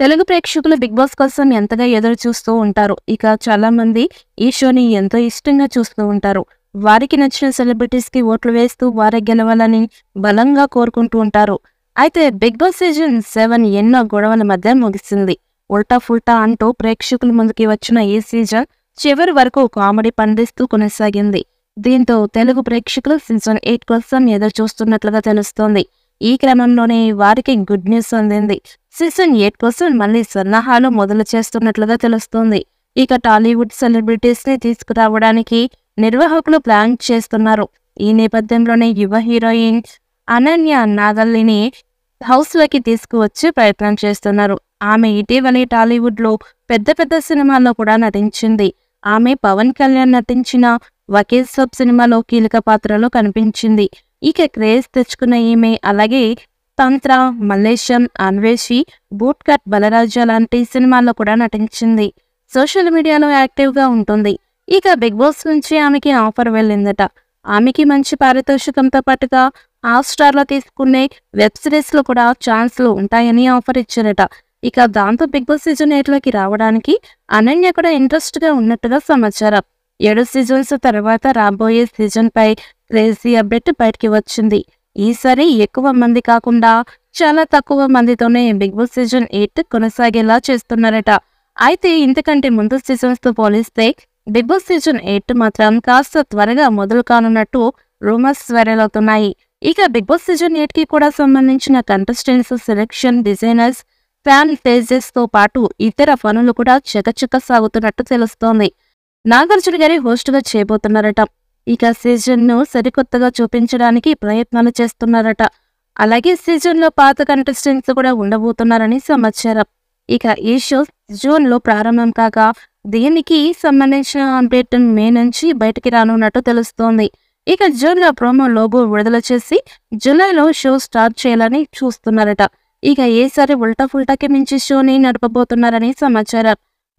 తెలుగు ప్రేక్షకులు big boss కోసం ఎంతగా ఎదురు చూస్తూ ఉంటారు. ఇక చాలా మంది ఈ షోని ఎంతో ఇష్టంగా చూస్తూ ఉంటారు. వారికి నచ్చిన సెలబ్రిటీస్ కి ఓట్లు వేస్తూ వారే గెలవాలని బలంగా కోరుకుంటూ ఉంటారు. అయితే బిగ్ బాస్ సీజన్ 7 ఎన్నో గొడవల మధ్య ముగిసింది. ఉల్టా ఫుల్టా అంటూ ప్రేక్షకుల ముందుకి వచ్చిన ఈ సీజన్ చివరి వరకు కామెడీ పండిస్తూ కొనసాగింది. దీంతో తెలుగు ప్రేక్షకులు సీజన్ 8 కోసం ఎదురు చూస్తున్నట్లుగా తెలుస్తోంది. ఈ క్రమంలోనే వారికి గుడ్ న్యూస్ అందింది. సీజన్ 8 కోసం మళ్లీ సన్నాహాలు మొదలు చేస్తున్నట్లుగా తెలుస్తోంది. ఇక టాలీవుడ్ సెలబ్రిటీస్ ని తీసుకురావడానికి నిర్వాహకులు ప్లాన్ చేస్తున్నారు. ఈ నేపథ్యంలోనే యువ హీరోయిన్ అనన్య నాగల్లిని హౌస్ లోకి తీసుకువచ్చే ప్రయత్నం చేస్తున్నారు. ఆమె ఇటీవలే టాలీవుడ్ లో పెద్ద పెద్ద సినిమాల్లో కూడా నటించింది. ఆమె పవన్ కళ్యాణ్ నటించిన వకీల్ సాబ్ సినిమాలో కీలక పాత్రలో కనిపించింది. ఇక క్రేజ్ తెచ్చుకున్న ఈమె అలాగే తంత్ర, మల్లేశం, అన్వేషి, బూట్ కట్ బలరాజ లాంటి సినిమాల్లో కూడా నటించింది. సోషల్ మీడియాలో యాక్టివ్ గా ఉంటుంది. ఇక బిగ్ బాస్ నుంచి ఆమెకి ఆఫర్ వెళ్ళిందట. ఆమెకి మంచి పారితోషికంతో పాటుగా హాట్‌స్టార్ లో తీసుకునే వెబ్ సిరీస్ లో కూడా ఛాన్స్లు ఉంటాయని ఆఫర్ ఇచ్చారట. ఇక దాంతో బిగ్ బాస్ సీజన్ 8 లోకి రావడానికి అనన్య కూడా ఇంట్రెస్ట్ గా ఉన్నట్టుగా సమాచారం. 7 సీజన్స్ తర్వాత రాబోయే సీజన్ పై క్రేజీ అప్డేట్ బయటికి వచ్చింది. ఈసారి ఎక్కువ మంది కాకుండా చాలా తక్కువ మందితోనే బిగ్ బాస్ సీజన్ 8 కొనసాగేలా చేస్తున్నారట. అయితే ఇంతకంటే ముందు సీజన్స్ తో పోలిస్తే బిగ్ బాస్ సీజన్ 8 మాత్రం కాస్త త్వరగా మొదలు కానున్నట్టు రూమర్స్ వైరల్ అవుతున్నాయి. ఇక బిగ్ బాస్ సీజన్ 8 కి కూడా సంబంధించిన contestants selection, designers, fan pages తో పాటు ఇతర పనులు కూడా చకచక సాగుతున్నట్టు తెలుస్తోంది. నాగార్జున గారి హోస్ట్ గా చేయబోతున్నారట. ఇక సీజన్ ను సరికొత్తగా చూపించడానికి ప్రయత్నాలు చేస్తున్నారట. అలాగే సీజన్ లో పాత కంటెస్టెంట్స్ కూడా ఉండబోతున్నారని సమాచారం. ఇక ఈ షో జూన్ లో ప్రారంభం కాగా దీనికి సంబంధించిన అప్డేట్ మే నుంచి బయటికి రానున్నట్టు తెలుస్తోంది. ఇక జూన్ లో ప్రోమో లోగో విడుదల చేసి జూలైలో షో స్టార్ట్ చేయాలని చూస్తున్నారట. ఇక ఈసారి ఉల్టా ఫుల్టాకి మించి షోని నడపబోతున్నారని సమాచారం.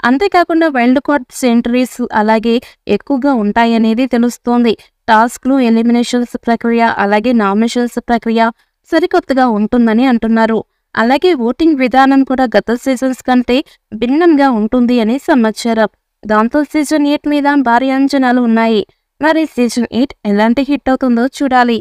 అంతేకాకుండా వైల్డ్ కార్డ్ ఎంట్రీస్ అలాగే ఎక్కువగా ఉంటాయనేది తెలుస్తోంది. టాస్క్లు, ఎలిమినేషన్స్ ప్రక్రియ అలాగే నామినేషన్స్ ప్రక్రియ సరికొత్తగా ఉంటుందని అంటున్నారు. అలాగే ఓటింగ్ విధానం కూడా గత సీజన్స్ కంటే భిన్నంగా ఉంటుంది అని సమాచారం. దాంతో సీజన్ 8 మీద భారీ అంచనాలు ఉన్నాయి. మరి సీజన్ 8 ఎలాంటి హిట్ అవుతుందో చూడాలి.